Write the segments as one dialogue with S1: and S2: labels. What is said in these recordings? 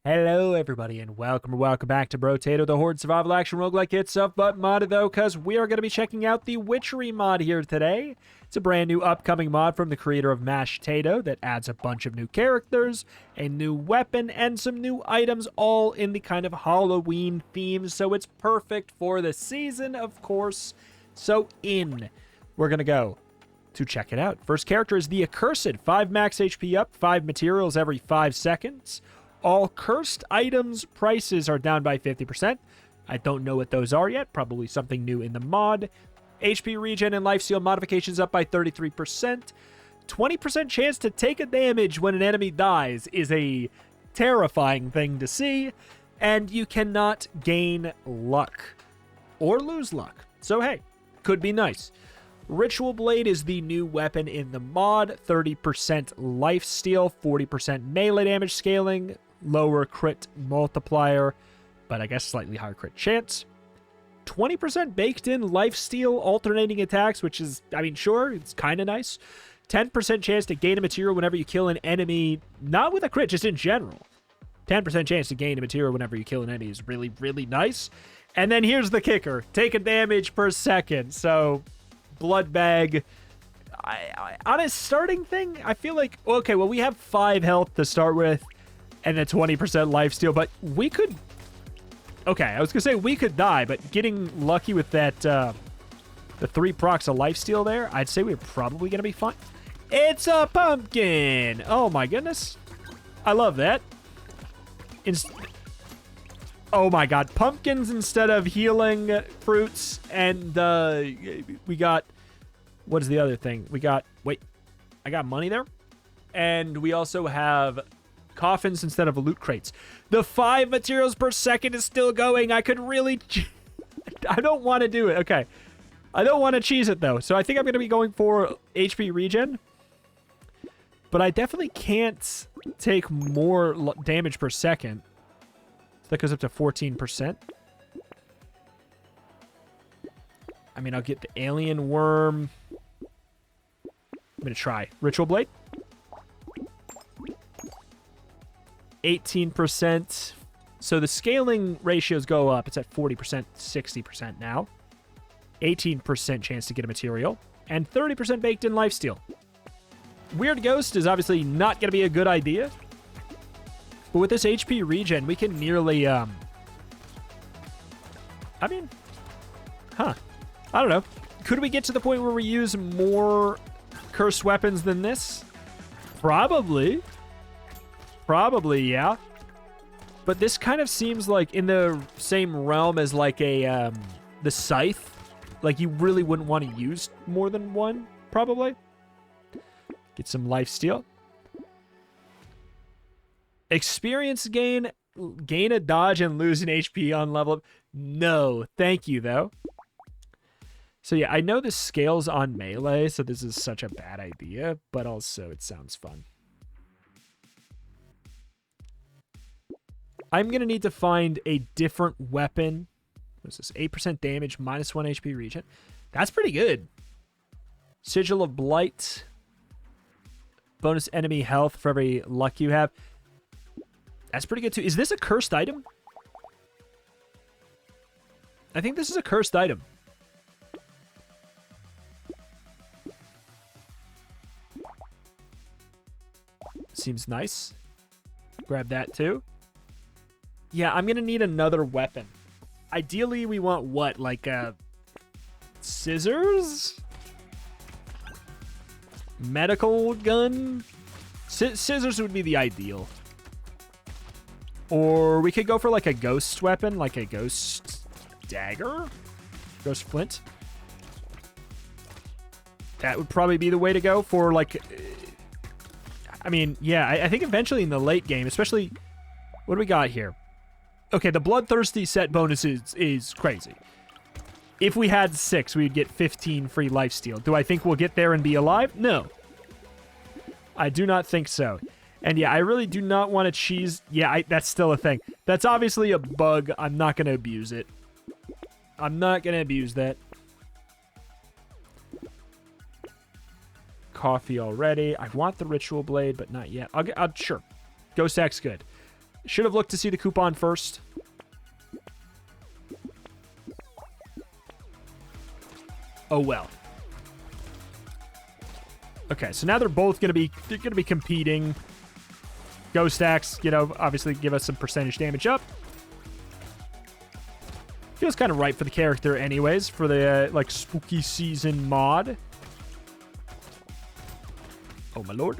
S1: Hello, everybody, and welcome back to Brotato, the horde survival action roguelike hits of but modded, though, because we are going to be checking out the Witchery mod here today. It's a brand new upcoming mod from the creator of Mashtato that adds a bunch of new characters, a new weapon, and some new items, all in the kind of Halloween theme, so it's perfect for the season, of course. So we're going to go to check it out. First character is the Accursed, 5 max HP up, 5 materials every 5 seconds. All cursed items prices are down by 50%. I don't know what those are yet. Probably something new in the mod. HP regen and lifesteal modifications up by 33%. 20% chance to take a damage when an enemy dies is a terrifying thing to see. And you cannot gain luck or lose luck. So hey, could be nice. Ritual Blade is the new weapon in the mod. 30% lifesteal, 40% melee damage scaling, lower crit multiplier, but I guess slightly higher crit chance. 20% baked in lifesteal alternating attacks, which is, I mean, sure, it's kind of nice. 10% chance to gain a material whenever you kill an enemy, not with a crit, just in general. 10% chance to gain a material whenever you kill an enemy is really, really nice. And then here's the kicker. Take a damage per second. So, blood bag. On a starting thing, I feel like, okay, well, we have 5 health to start with, and then 20% lifesteal, but we could... Okay, I was going to say we could die, but getting lucky with that, the 3 procs of lifesteal there, I'd say we're probably going to be fine. It's a pumpkin! Oh my goodness. I love that. Oh my god, pumpkins instead of healing fruits, and we got... What is the other thing? We got... Wait, I got money there? And we also have coffins instead of loot crates. The 5 materials per second is still going. I could really... I don't want to do it. Okay. I don't want to cheese it, though. So I think I'm going to be going for HP regen. But I definitely can't take more damage per second. So that goes up to 14%. I mean, I'll get the alien worm. I'm going to try. Ritual Blade. 18%. So the scaling ratios go up. It's at 40%, 60% now. 18% chance to get a material. And 30% baked in lifesteal. Weird Ghost is obviously not going to be a good idea. But with this HP regen, we can nearly... I mean... Huh. I don't know. Could we get to the point where we use more cursed weapons than this? Probably. Probably, yeah. But this kind of seems like in the same realm as like a, the Scythe. Like you really wouldn't want to use more than one, probably. Get some lifesteal. Experience gain. Gain a dodge and lose an HP on level up. No, thank you, though. So yeah, I know this scales on melee, so this is such a bad idea, but also it sounds fun. I'm going to need to find a different weapon. What's this? 8% damage, minus 1 HP regen. That's pretty good. Sigil of Blight. Bonus enemy health for every luck you have. That's pretty good too. Is this a cursed item? I think this is a cursed item. Seems nice. Grab that too. Yeah, I'm going to need another weapon. Ideally, we want what? Like, scissors? Medical gun? Scissors would be the ideal. Or we could go for, like, a ghost weapon, like a ghost dagger? Ghost flint? That would probably be the way to go for, like... I mean, yeah, I think eventually in the late game, especially... What do we got here? Okay, the Bloodthirsty set bonus is crazy. If we had 6, we'd get 15 free lifesteal. Do I think we'll get there and be alive? No. I do not think so. And yeah, I really do not want to cheese... Yeah, that's still a thing. That's obviously a bug. I'm not going to abuse it. I'm not going to abuse that. Coffee already. I want the Ritual Blade, but not yet. Sure. Ghost Axe, good. Should have looked to see the coupon first. Oh well. Okay, so now they're going to be competing. Ghost Axe, you know, obviously give us some percentage damage up. Feels kind of right for the character anyways, for the, like, spooky season mod. Oh, my lord.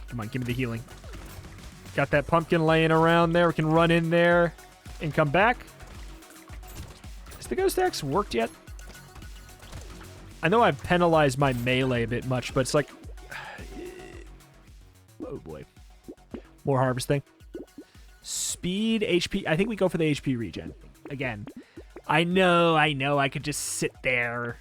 S1: Come on, give me the healing. Got that pumpkin laying around there. We can run in there and come back. Has the Ghost Axe worked yet? I know I've penalized my melee a bit much, but it's like... Oh, boy. More harvesting. Speed, HP. I think we go for the HP regen. Again. I know. I could just sit there.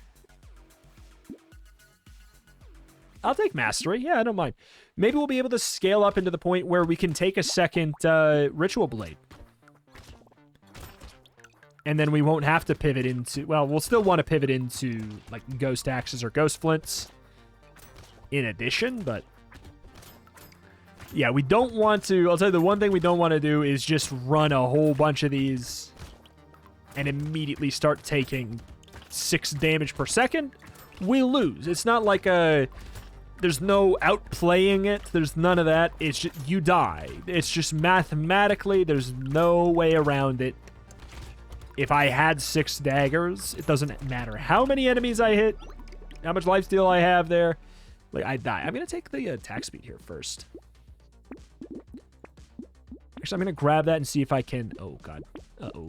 S1: I'll take Mastery. Yeah, I don't mind. Maybe we'll be able to scale up into the point where we can take a second Ritual Blade. And then we won't have to pivot into... Well, we'll still want to pivot into, like, Ghost Axes or Ghost Flints in addition, but... Yeah, we don't want to... I'll tell you, the one thing we don't want to do is just run a whole bunch of these and immediately start taking 6 damage per second. We lose. It's not like a... There's no outplaying it. There's none of that. It's just... You die. It's just mathematically, there's no way around it. If I had 6 daggers, it doesn't matter how many enemies I hit, how much lifesteal I have there. Like, I die. I'm going to take the attack speed here first. Actually, I'm going to grab that and see if I can... Oh, God. Uh-oh.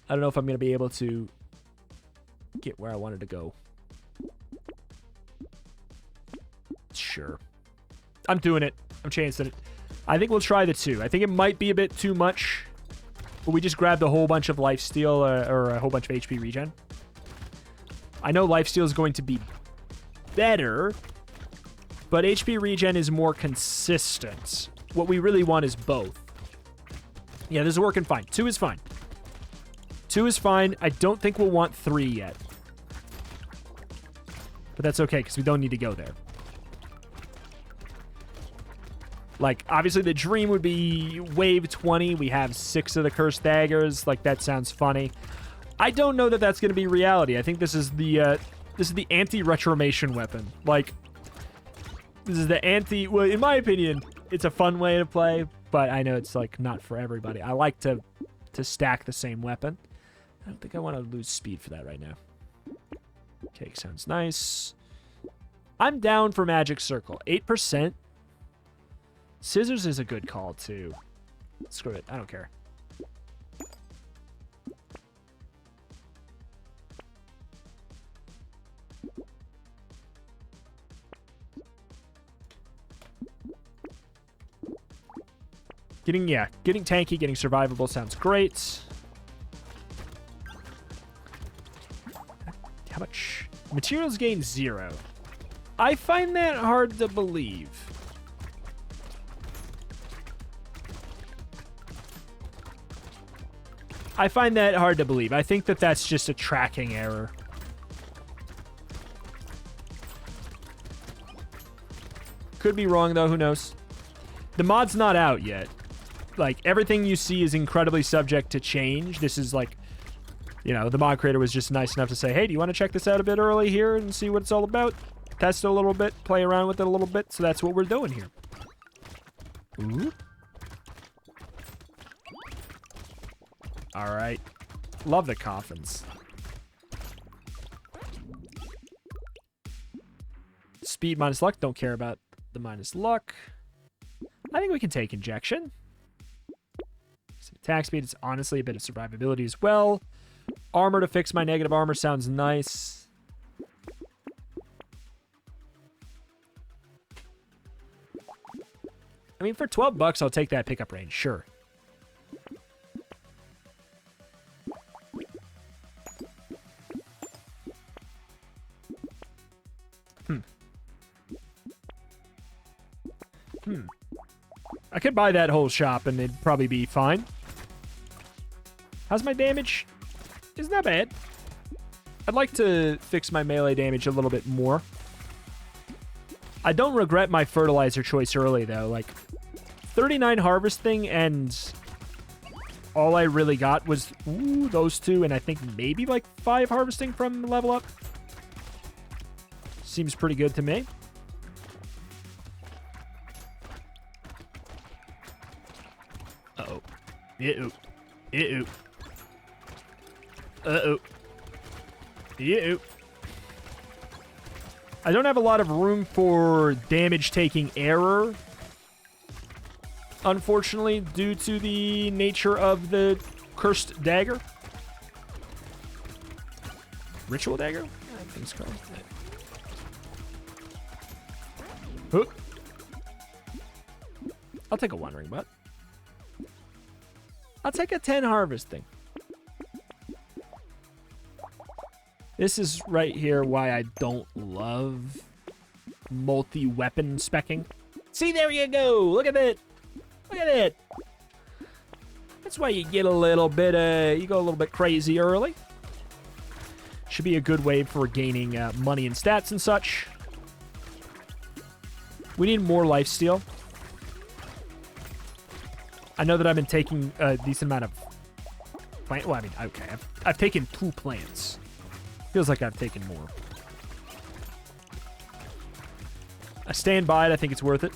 S1: I don't know if I'm going to be able to get where I wanted to go. Sure. I'm doing it. I'm chancing it. I think we'll try the 2. I think it might be a bit too much. But we just grabbed a whole bunch of lifesteal or a whole bunch of HP regen. I know lifesteal is going to be better, but HP regen is more consistent. What we really want is both. Yeah, this is working fine. 2 is fine. 2 is fine. I don't think we'll want 3 yet. But that's okay, because we don't need to go there. Like, obviously the dream would be wave 20. We have 6 of the cursed daggers. Like, that sounds funny. I don't know that that's going to be reality. I think this is the anti-retromation weapon. Like, this is the anti... Well, in my opinion, it's a fun way to play, but I know it's, like, not for everybody. I like to stack the same weapon. I don't think I want to lose speed for that right now. Cake sounds nice. I'm down for Magic Circle. 8%. Scissors is a good call, too. Screw it. I don't care. Getting tanky, getting survivable sounds great. How much? Materials gain 0. I find that hard to believe. I find that hard to believe. I think that that's just a tracking error. Could be wrong, though. Who knows? The mod's not out yet. Like, everything you see is incredibly subject to change. This is like, you know, the mod creator was just nice enough to say, hey, do you want to check this out a bit early here and see what it's all about? Test it a little bit, play around with it a little bit. So that's what we're doing here. Ooh. All right. Love the coffins. Speed minus luck. Don't care about the minus luck. I think we can take injection. Some attack speed. It's honestly a bit of survivability as well. Armor to fix my negative armor sounds nice. I mean, for 12 bucks, I'll take that pickup range. Sure. I could buy that whole shop and it'd probably be fine. How's my damage? Isn't that bad. I'd like to fix my melee damage a little bit more. I don't regret my fertilizer choice early, though. Like, 39 harvesting, and all I really got was those 2, and I think maybe like 5 harvesting from level up. Seems pretty good to me. Uh-oh. Uh-oh. Uh-oh. Uh-oh. Uh-oh. I don't have a lot of room for damage-taking error, unfortunately, due to the nature of the cursed dagger. Ritual dagger? I think it's called. Huh. I'll take a wandering butt. I'll take a 10 harvesting. This is right here why I don't love multi-weapon specking. See, there you go. Look at it. Look at it. That's why you get a little bit, you go a little bit crazy early. Should be a good way for gaining money and stats and such. We need more lifesteal. I know that I've been taking a decent amount of plant. Well, I mean, okay, I've taken 2 plants. Feels like I've taken more. I stand by it. I think it's worth it.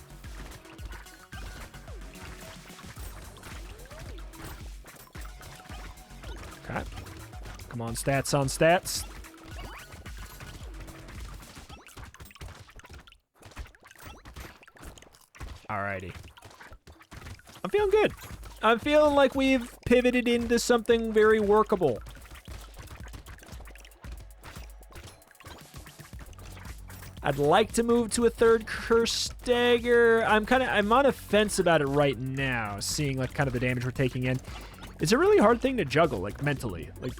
S1: Okay. Come on, stats on stats. Alrighty. I'm feeling good. I'm feeling like we've pivoted into something very workable. I'd like to move to a 3rd curse dagger. I'm on a fence about it right now, seeing like kind of the damage we're taking in. It's a really hard thing to juggle, like mentally. Like,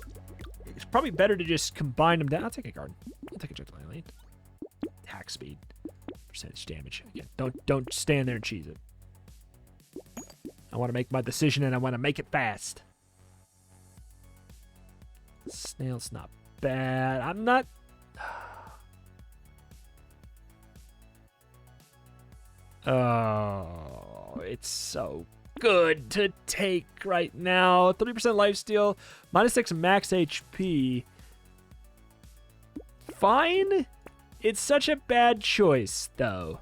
S1: it's probably better to just combine them down. I'll take a guard. I'll take a gentle lane. Attack speed, percentage damage. Again, don't stand there and cheese it. I want to make my decision, and I want to make it fast. Snail's not bad. I'm not. Oh, it's so good to take right now. 30% lifesteal, -6 max HP. Fine. It's such a bad choice, though.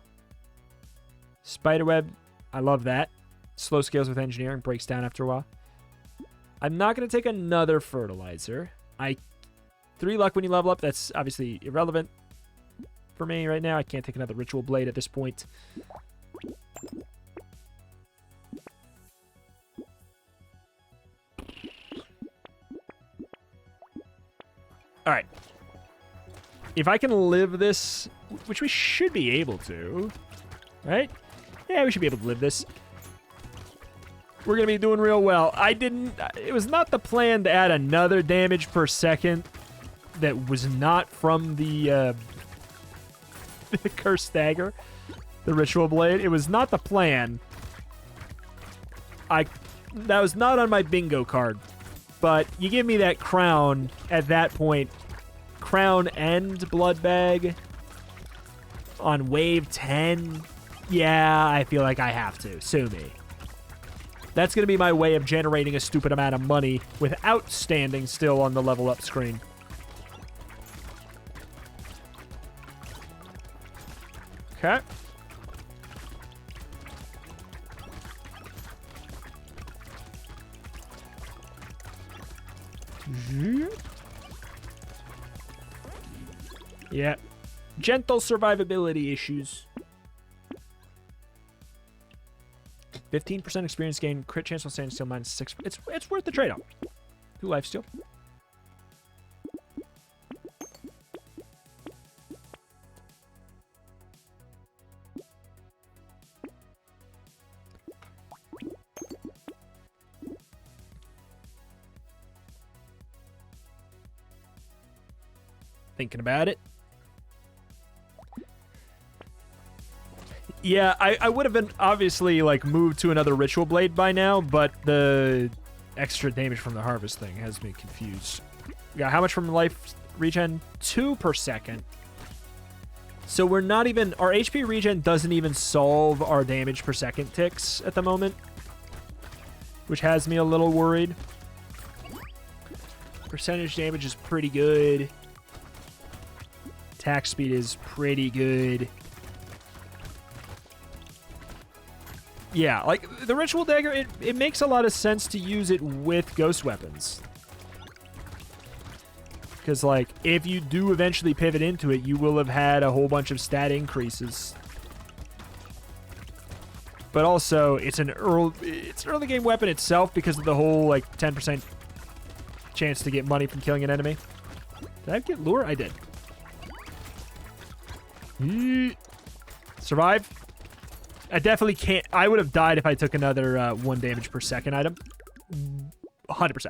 S1: Spiderweb, I love that. Slow scales with engineering, breaks down after a while. I'm not going to take another fertilizer. 3 luck when you level up. That's obviously irrelevant for me right now. I can't take another ritual blade at this point. All right. If I can live this, which we should be able to, right? Yeah, we should be able to live this. We're going to be doing real well. It was not the plan to add another damage per second that was not from the cursed dagger, the ritual blade. It was not the plan. That was not on my bingo card. But you give me that crown at that point. Crown and blood bag on wave 10. Yeah, I feel like I have to. Sue me. That's going to be my way of generating a stupid amount of money without standing still on the level up screen. Okay. Yeah. Gentle survivability issues. 15% experience gain, crit chance on standing still -6. It's worth the trade-off. 2 life steal. Thinking about it. Yeah, I would have been obviously like moved to another ritual blade by now, but the extra damage from the harvest thing has me confused. We got how much from life regen? 2 per second. So we're not even... Our HP regen doesn't even solve our damage per second ticks at the moment, which has me a little worried. Percentage damage is pretty good. Attack speed is pretty good. Yeah, like, the Ritual Dagger, it makes a lot of sense to use it with ghost weapons. Because, like, if you do eventually pivot into it, you will have had a whole bunch of stat increases. But also, it's an early game weapon itself because of the whole, like, 10% chance to get money from killing an enemy. Did I get lure? I did. Survive. I definitely can't. I would have died if I took another 1 damage per second item. 100%.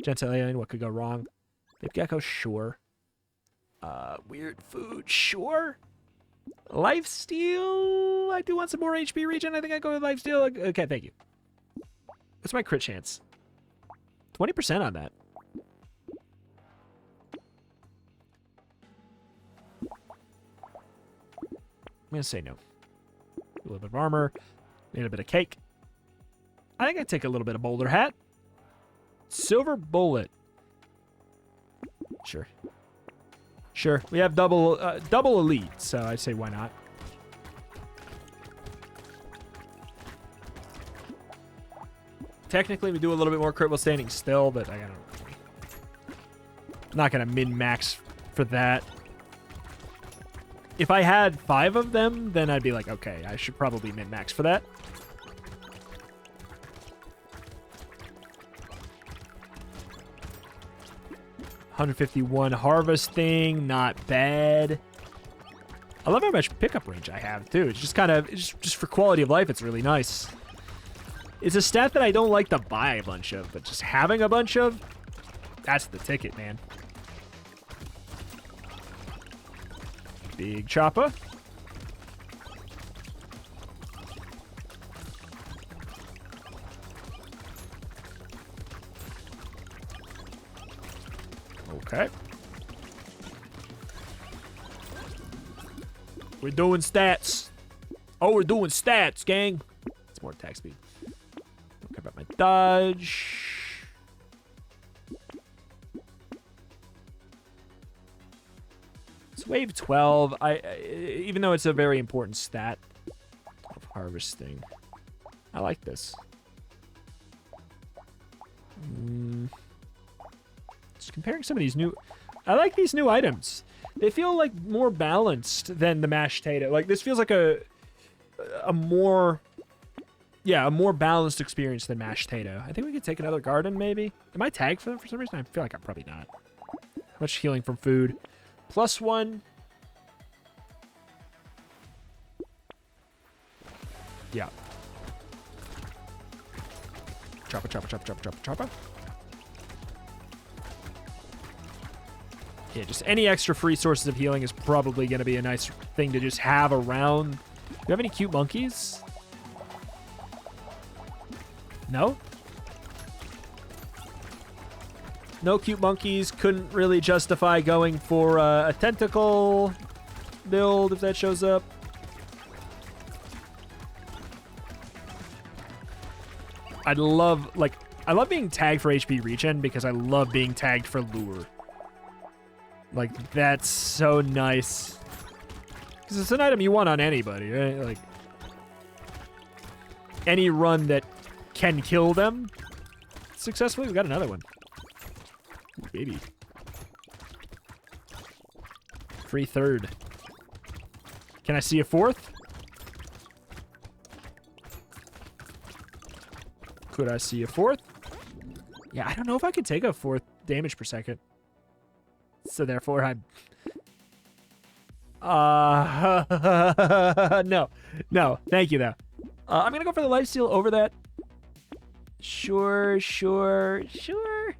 S1: Gentle Alien, what could go wrong? Big Gecko, sure. Weird food, sure. Lifesteal. I do want some more HP regen. I think I go with lifesteal. Okay, thank you. What's my crit chance? 20% on that. I'm going to say no. A little bit of armor. A little bit of cake. I think I'd take a little bit of Boulder Hat. Silver Bullet. Sure. Sure. We have double elite, so I say why not. Technically, we do a little bit more crit while standing still, but I don't know. I'm not going to min-max for that. If I had 5 of them, then I'd be like, okay, I should probably min-max for that. $151 harvesting, not bad. I love how much pickup range I have, too. It's just kind of, just for quality of life, it's really nice. It's a stat that I don't like to buy a bunch of, but just having a bunch of, that's the ticket, man. Big chopper. Okay. We're doing stats. Oh, we're doing stats, gang. It's more attack speed. Don't care about my dodge. It's wave 12. Even though it's a very important stat of harvesting, I like this. Just comparing some of these new... I like these new items. They feel like more balanced than the mashed tato. Like, this feels like a more... Yeah, a more balanced experience than mashed tato. I think we could take another garden, maybe. Am I tagged for them for some reason? I feel like I'm probably not. How much healing from food? +1. Yeah. Chopper, chopper, chopper, chopper, chopper, chopper. Yeah, just any extra free sources of healing is probably going to be a nice thing to just have around. Do you have any cute monkeys? No? No cute monkeys. Couldn't really justify going for a tentacle build if that shows up. I love being tagged for HP regen because I love being tagged for lure. Like, that's so nice. Because it's an item you want on anybody, right? Like, any run that can kill them successfully. We got another one. Ooh, baby. Free third. Can I see a fourth? Could I see a fourth? Yeah, I don't know if I could take a 4th damage per second. So therefore, I'm... No. No. Thank you, though. I'm going to go for the lifesteal over that. Sure, sure, sure.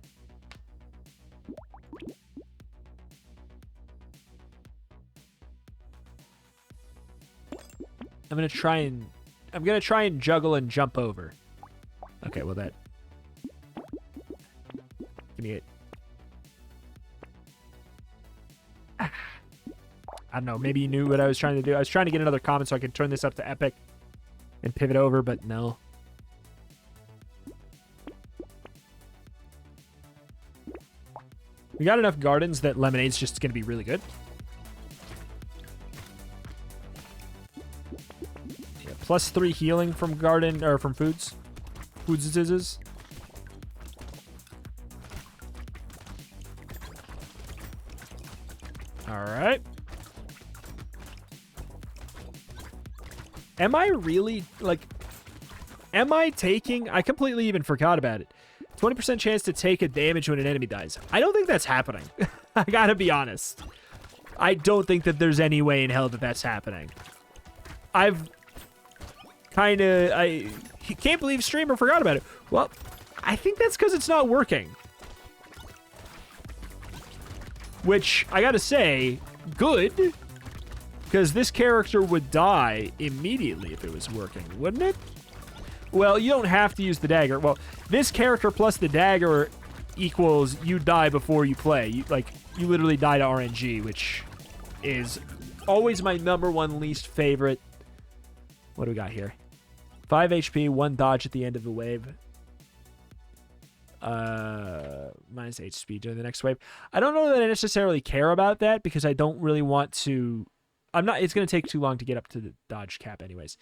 S1: I'm going to try and juggle and jump over. Okay, well that... Give me it. I don't know. Maybe you knew what I was trying to do. I was trying to get another comment so I could turn this up to epic and pivot over, but no. We got enough gardens that lemonade's just going to be really good. Yeah, +3 healing from garden or from foods. Foods is. All right. Am I really, like, am I taking, I completely even forgot about it. 20% chance to take a damage when an enemy dies. I don't think that's happening. I gotta be honest. I don't think that there's any way in hell that that's happening. I've kind of, I can't believe streamer forgot about it. Well, I think that's because it's not working. Which, I gotta say, good. Because this character would die immediately if it was working, wouldn't it? Well, you don't have to use the dagger. Well, this character plus the dagger equals you die before you play. You literally die to RNG, which is always my #1 least favorite. What do we got here? 5 HP, 1 dodge at the end of the wave. Minus 8 speed during the next wave. I don't know that I necessarily care about that because I don't really want to... it's going to take too long to get up to the dodge cap anyways.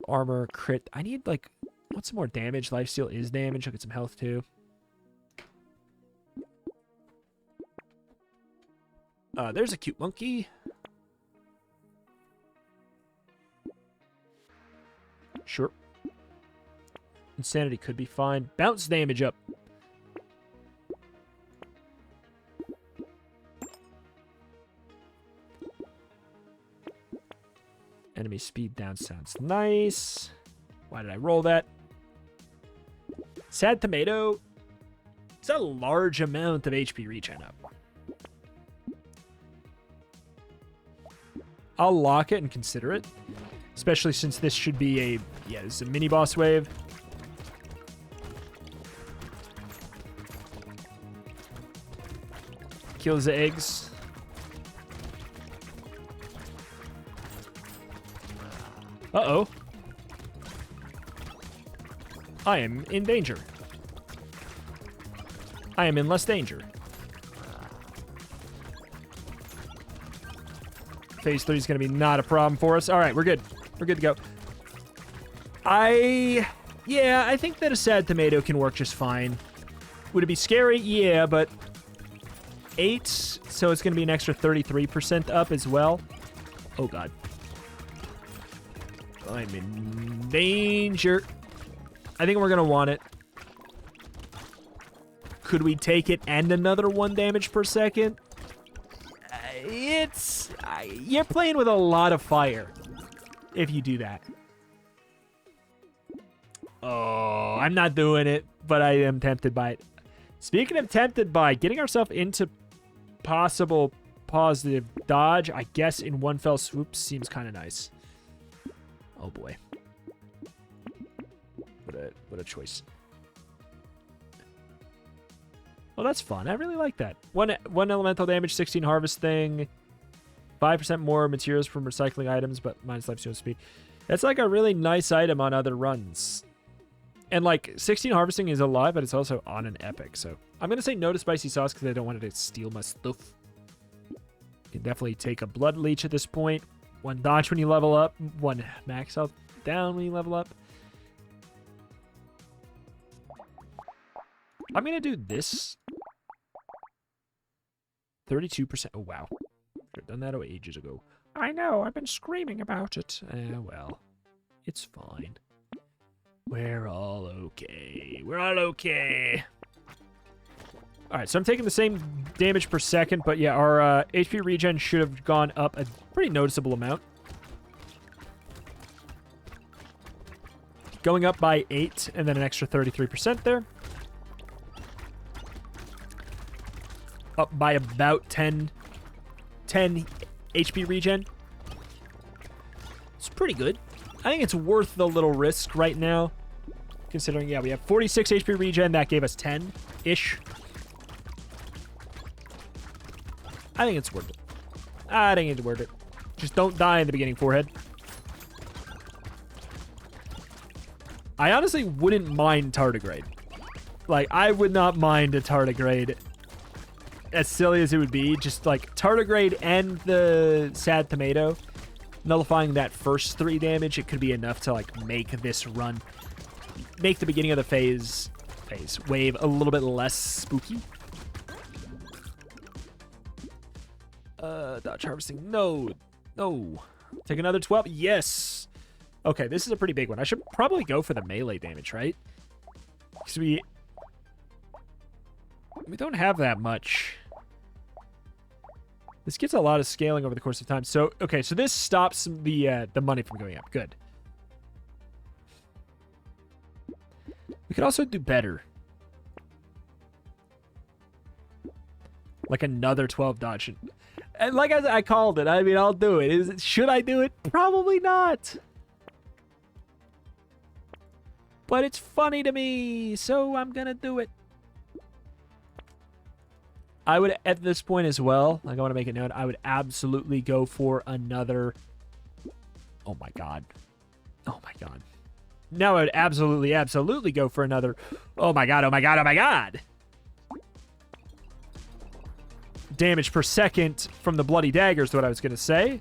S1: Armor, crit. I need, like, what's some more damage? Lifesteal is damage. I'll get some health, too. There's a cute monkey. Sure. Insanity could be fine. Bounce damage up. Enemy speed down sounds nice. Why did I roll that? Sad tomato. It's a large amount of HP regen up. I'll lock it and consider it. Especially since this should be a... Yeah, this is a mini boss wave. Kills the eggs. Uh-oh. I am in danger. I am in less danger. Phase 3 is going to be not a problem for us. All right, we're good. We're good to go. Yeah, I think that a sad tomato can work just fine. Would it be scary? Yeah, but 8, so it's going to be an extra 33% up as well. Oh, God. I'm in danger. I think we're going to want it. Could we take it and another 1 damage per second? You're playing with a lot of fire if you do that. Oh, I'm not doing it, but I am tempted by it. Speaking of tempted by, getting ourselves into possible positive dodge, I guess in one fell swoop seems kind of nice. Oh boy. What a choice. Well, that's fun. I really like that. One elemental damage, 16 harvesting, 5% more materials from recycling items, but minus lifesteal speed. That's like a really nice item on other runs. And like 16 harvesting is a lot, but it's also on an epic. So I'm going to say no to spicy sauce because I don't want it to steal my stuff. You can definitely take a blood leech at this point. 1 dodge when you level up. 1 max health down when you level up. I'm going to do this. 32%. Oh, wow. Could have done that ages ago. I know. I've been screaming about it. Well, it's fine. We're all okay. We're all okay. All right, so I'm taking the same damage per second, but yeah, our HP regen should have gone up a pretty noticeable amount. Going up by 8 and then an extra 33% there. Up by about 10 HP regen. It's pretty good. I think it's worth the little risk right now. Considering, yeah, we have 46 HP regen. That gave us 10-ish. I think it's worth it. I didn't get to word it. Just don't die in the beginning, forehead. I honestly wouldn't mind tardigrade. Like, I would not mind a tardigrade. As silly as it would be, just like tardigrade and the sad tomato nullifying that first 3 damage, it could be enough to like make this run, make the beginning of the wave a little bit less spooky. Dodge harvesting, no. Take another 12, yes. Okay, this is a pretty big one. I should probably go for the melee damage, right? Because we don't have that much. This gets a lot of scaling over the course of time. So, okay, so this stops the money from going up. Good. We could also do better. Like another 12 dodge. And like I called it. I mean, I'll do it. Should I do it? Probably not. But it's funny to me, so I'm gonna do it. I would, at this point as well, like I want to make it known, I would absolutely go for another... Oh my god. Oh my god. Now I would absolutely go for another... Oh my god, oh my god, oh my god! Damage per second from the bloody daggers is what I was going to say.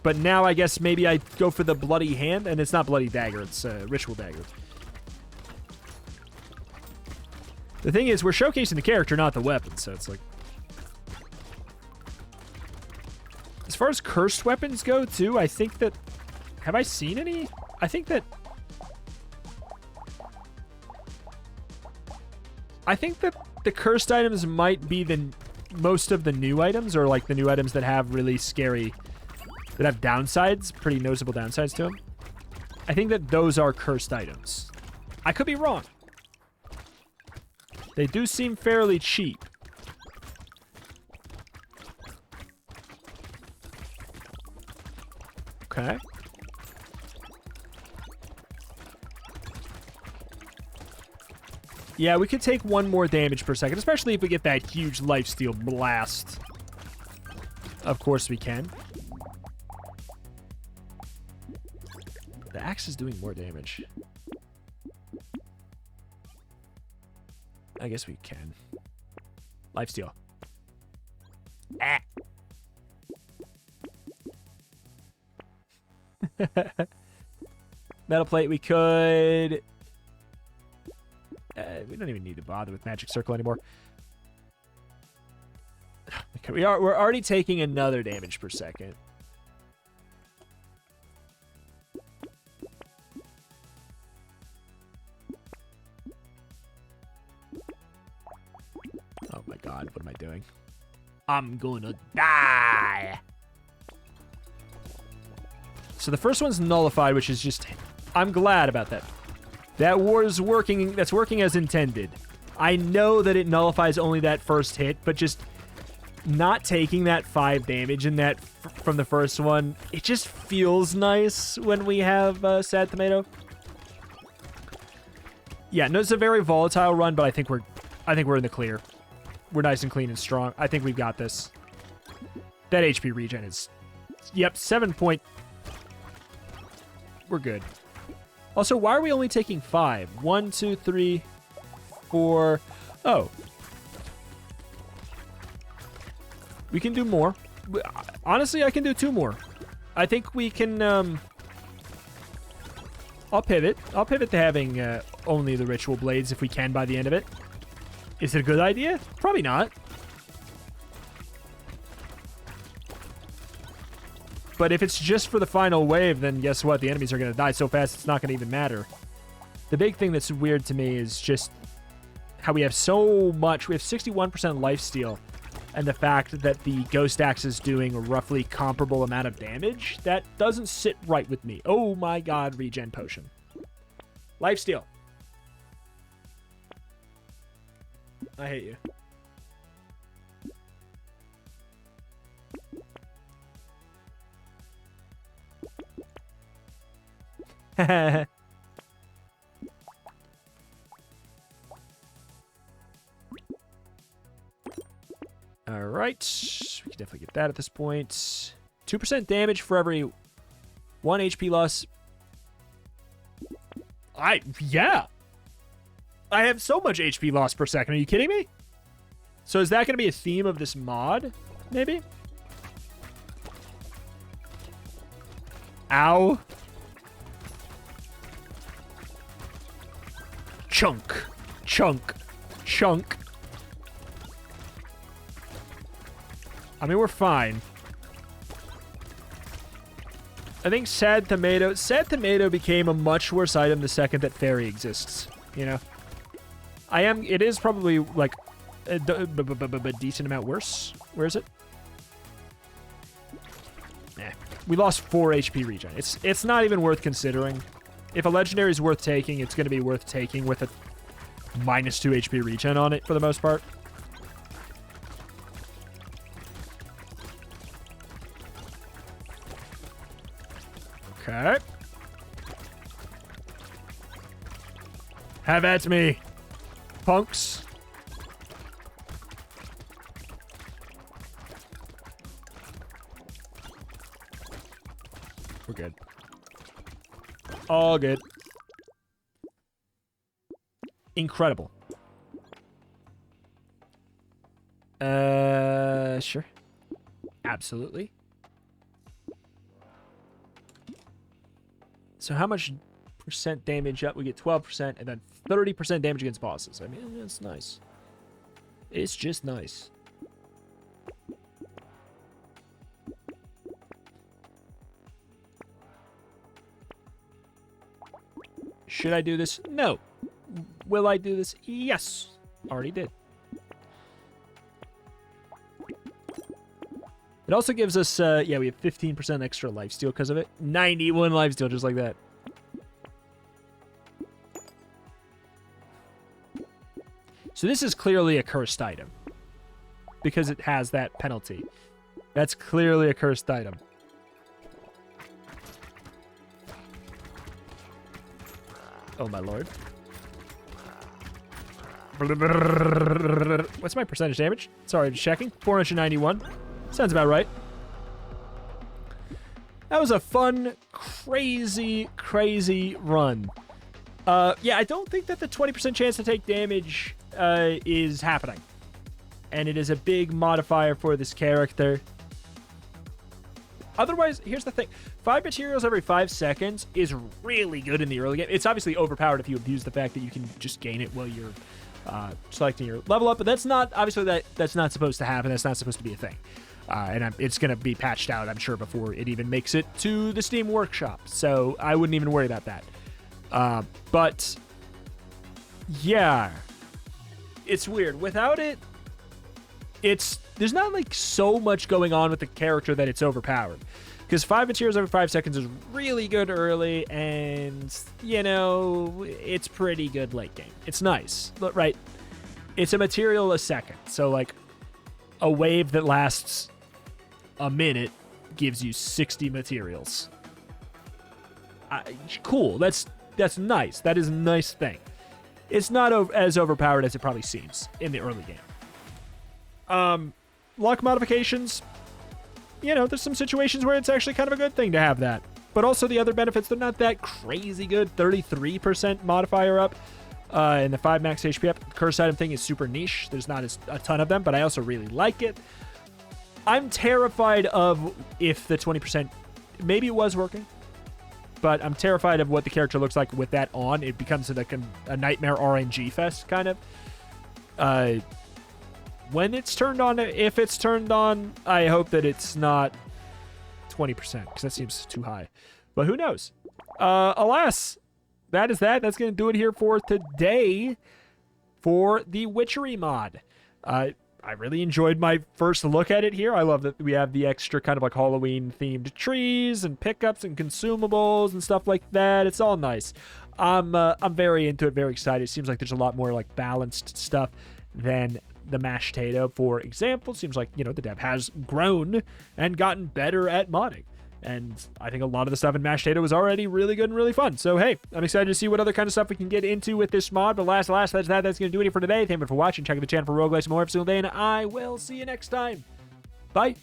S1: But now I guess maybe I go for the bloody hand, and it's not bloody dagger, it's ritual dagger. The thing is, we're showcasing the character, not the weapon, so it's like... As far as cursed weapons go, too, I think that... Have I seen any? I think that the cursed items might be the most of the new items, or like the new items that have really scary... That have downsides, pretty noticeable downsides to them. I think that those are cursed items. I could be wrong. They do seem fairly cheap. Okay. Yeah, we could take 1 more damage per second, especially if we get that huge lifesteal blast. Of course we can. The axe is doing more damage. I guess we can. Lifesteal. Ah. Metal plate, we could... we don't even need to bother with Magic Circle anymore. Okay, we're already taking another damage per second. Oh my god, what am I doing? I'm gonna die! So the first one's nullified, which is just... I'm glad about that. That ward's working... That's working as intended. I know that it nullifies only that first hit, but just not taking that 5 damage in that from the first one, it just feels nice when we have Sad Tomato. Yeah, no, it's a very volatile run, but I think we're in the clear. We're nice and clean and strong. I think we've got this. That HP regen is... Yep, 7 point... We're good. Also, why are we only taking 5? 1, 2, 3, 4... Oh. We can do more. Honestly, I can do 2 more. I think we can... I'll pivot. I'll pivot to having only the ritual blades if we can by the end of it. Is it a good idea? Probably not. But if it's just for the final wave, then guess what? The enemies are going to die so fast it's not going to even matter. The big thing that's weird to me is just how we have so much. We have 61% lifesteal, and the fact that the Ghost Axe is doing a roughly comparable amount of damage, that doesn't sit right with me. Oh my god, regen potion. Lifesteal. I hate you. right. We can definitely get that at this point. 2% damage for every 1 HP loss. Yeah. I have so much HP loss per second. Are you kidding me? So is that going to be a theme of this mod? Maybe? Ow. Chunk. Chunk. Chunk. I mean, we're fine. I think Sad Tomato became a much worse item the second that Fairy exists. You know? It is probably, like, a decent amount worse. Where is it? Nah. We lost 4 HP regen. It's not even worth considering. If a legendary is worth taking, it's going to be worth taking with a -2 HP regen on it for the most part. Okay. Have at me, punks. We're good. All good. Incredible. Sure. Absolutely. So how much percent damage up? We get 12% and then 30% damage against bosses. I mean, it's nice. It's just nice. Should I do this? No. Will I do this? Yes. Already did. It also gives us, yeah, we have 15% extra lifesteal because of it. 91 lifesteal, just like that. So this is clearly a cursed item. Because it has that penalty. That's clearly a cursed item. Oh, my lord. What's my percentage damage? Sorry, just checking. 491. Sounds about right. That was a fun, crazy, crazy run. Yeah, I don't think that the 20% chance to take damage is happening. And it is a big modifier for this character. Otherwise, here's the thing. 5 materials every 5 seconds is really good in the early game. It's obviously overpowered if you abuse the fact that you can just gain it while you're selecting your level up. But that's not, obviously, that's not supposed to happen. That's not supposed to be a thing. And it's going to be patched out, I'm sure, before it even makes it to the Steam Workshop. So I wouldn't even worry about that. But, yeah. It's weird. Without it, there's not, like, so much going on with the character that it's overpowered. Because 5 materials every 5 seconds is really good early, and, you know, it's pretty good late game. It's nice, right? It's a material a second. So, like, a wave that lasts a minute gives you 60 materials. Cool. That's nice. That is a nice thing. It's not as overpowered as it probably seems in the early game. Luck modifications, you know, there's some situations where it's actually kind of a good thing to have that. But also the other benefits, they're not that crazy good. 33% modifier up, and the 5 max HP up. Curse item thing is super niche. There's not a ton of them, but I also really like it. I'm terrified of if the 20%, maybe it was working, but I'm terrified of what the character looks like with that on. It becomes like a nightmare RNG fest, kind of. When it's turned on, if it's turned on, I hope that it's not 20%, because that seems too high. But who knows? Alas, that is that. That's going to do it here for today for the Witchery mod. I really enjoyed my first look at it here. I love that we have the extra kind of like Halloween-themed trees and pickups and consumables and stuff like that. It's all nice. I'm very into it, very excited. It seems like there's a lot more like balanced stuff than the mashed potato, for example. Seems like, you know, the dev has grown and gotten better at modding. And I think a lot of the stuff in mashed potato was already really good and really fun. So, hey, I'm excited to see what other kind of stuff we can get into with this mod. But last, that's going to do it for today. Thank you for watching. Check out the channel for roguelites more every single day, and I will see you next time. Bye.